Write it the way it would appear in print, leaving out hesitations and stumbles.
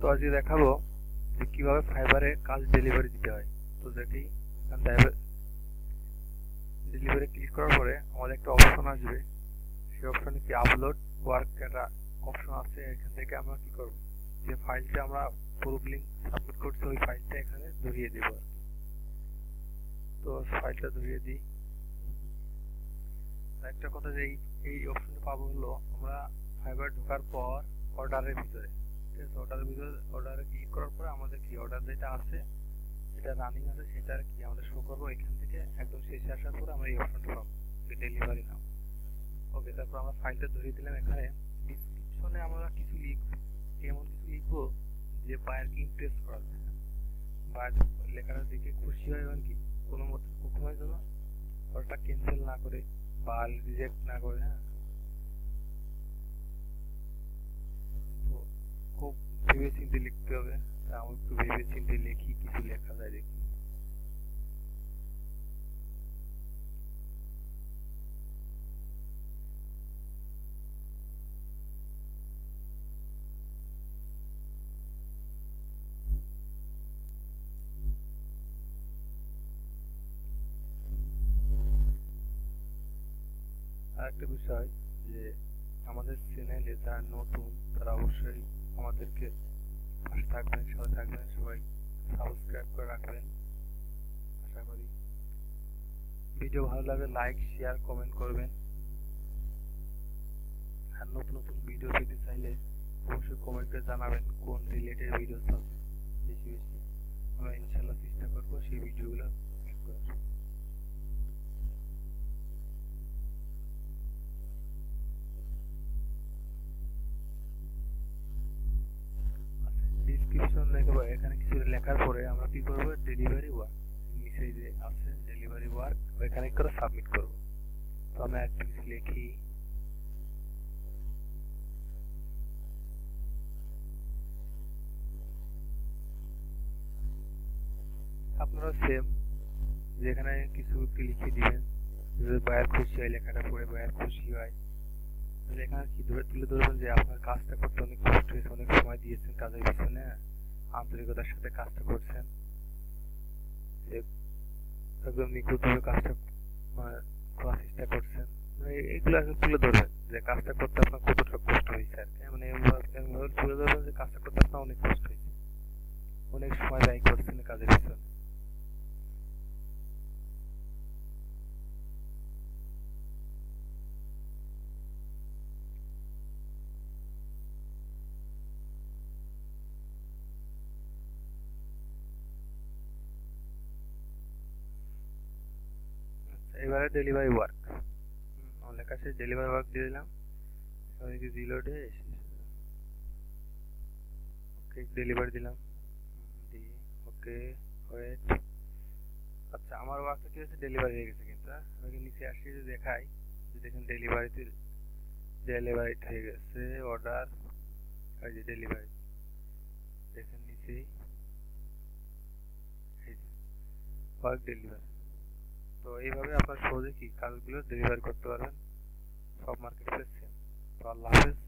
তো আজকে দেখাবো যে কিভাবে ফাইবারে কাজ ডেলিভারি দিতে হয়। তো যেটি ডেলিভারি ক্লিক করার পরে আমাদের একটা অপশন আসবে, সেই অপশনে কি আপলোড ওয়ার্ক একটা অপশন আছে। এখান থেকে আমরা কি করব, যে ফাইলটা আমরা প্রুফ লিঙ্ক সাবমিট করছি ওই ফাইলটা এখানে ধরিয়ে দেব। তো ফাইলটা ধরিয়ে দিই। একটা কথা যে এই অপশনটা পাবো হলো আমরা ফাইবার ঢোকার পর অর্ডারের ভিতরে, ঠিক আছে, অর্ডারে ক্লিক করার পরে আমাদের কি অর্ডার যেটা আছে যেটা রানিং আছে সেটার কি আমাদের শো করবো। এখান থেকে একদম শেষে আসার পর আমরা এই অপশনটা পাবো যে ডেলিভারি নাও। ওকে, তারপর আমরা ফাইলটা ধরিয়ে দিলাম। এখানে ডিসক্রিপশনে আমরা কিছু লিখবো, এমন কিছু লিখবো যে বায়ারকে ইমপ্রেস করা যায়। বায়ার লেখাটা দেখে খুশি হয় এবং কি কোনো মতে কখনোই যেন অর্ডারটা ক্যান্সেল না করে বা রিজেক্ট না করে। হ্যাঁ, তো খুব ভেবে চিন্তে লিখতে হবে। তা আমি একটু ভেবে চিন্তে লিখি, কিছু লেখা যায় দেখি। আরেকটা বিষয় যে আমাদের চ্যানেলে যারা নতুন তারা অবশ্যই আমাদেরকে পাশে থাকবেন, সাথে থাকবেন, সবাই সাবস্ক্রাইব করে রাখবেন। আশা করি ভিডিও ভালো লাগলে লাইক শেয়ার কমেন্ট করবেন। আর নতুন নতুন ভিডিও পেতে চাইলে অবশ্যই কমেন্টে জানাবেন কোন রিলেটেড ভিডিও চান বেশি বেশি। আমরা ইনশাল্লাহ চেষ্টা করবো সেই ভিডিওগুলো মেক করার। ডিসক্রিপশন দেখবো, এখানে কিছু লেখার পরে আমরা কি করবো, ডেলিভারি ওয়ার্ক নিচে যে আছে ডেলিভারি ওয়ার্ক ওইখানে করে সাবমিট করবো। তো আমি একটা কিছু লিখি, আপনারা সেম যেখানে কিছু লিখে দিবেন যদি বায়ার খুশি হয়, লেখাটা পড়ে বায়ার খুশি হয়। এখানে কি ধরে তুলে ধরবেন যে আপনার কাজটা করতে অনেক কষ্ট হয়েছে, অনেক সময় দিয়েছেন কাজের পিছনে, আন্তরিকতার সাথে কাজটা করছেন, একদম নিখুঁতভাবে কাজটা করার চেষ্টা করছেন। এইগুলো আসলে তুলে ধরবেন যে কাজটা করতে আপনার কতটা কষ্ট হয়েছে আর কি। মানে এমনভাবে তুলে ধরবেন যে কাজটা করতে আপনার অনেক কষ্ট হয়েছে, অনেক সময় ব্যয় করছেন কাজের পিছনে। এবারে ডেলিভারি ওয়ার্ক লেখা আছে, ডেলিভারি ওয়ার্ক দিয়ে দিলাম। রিলোডে ওকে ডেলিভারি দিলাম, দিয়ে ওকে ওয়েট। আচ্ছা, আমার ওয়ার্কটা কি হচ্ছে, ডেলিভারি হয়ে গেছে। কিন্তু আমি নিচে আসি যদি দেখাই, যে দেখেন ডেলিভারি হয়ে গেছে। অর্ডার ওই যে ডেলিভারি দেখেন নিচেই এই যে ওয়ার্ক ডেলিভারি। তো এইভাবে আপনার সহজে কি কাজগুলো ডেলিভারি করতে পারবেন সব মার্কেট প্লেস সেম। তো আল্লাহ হাফেজ।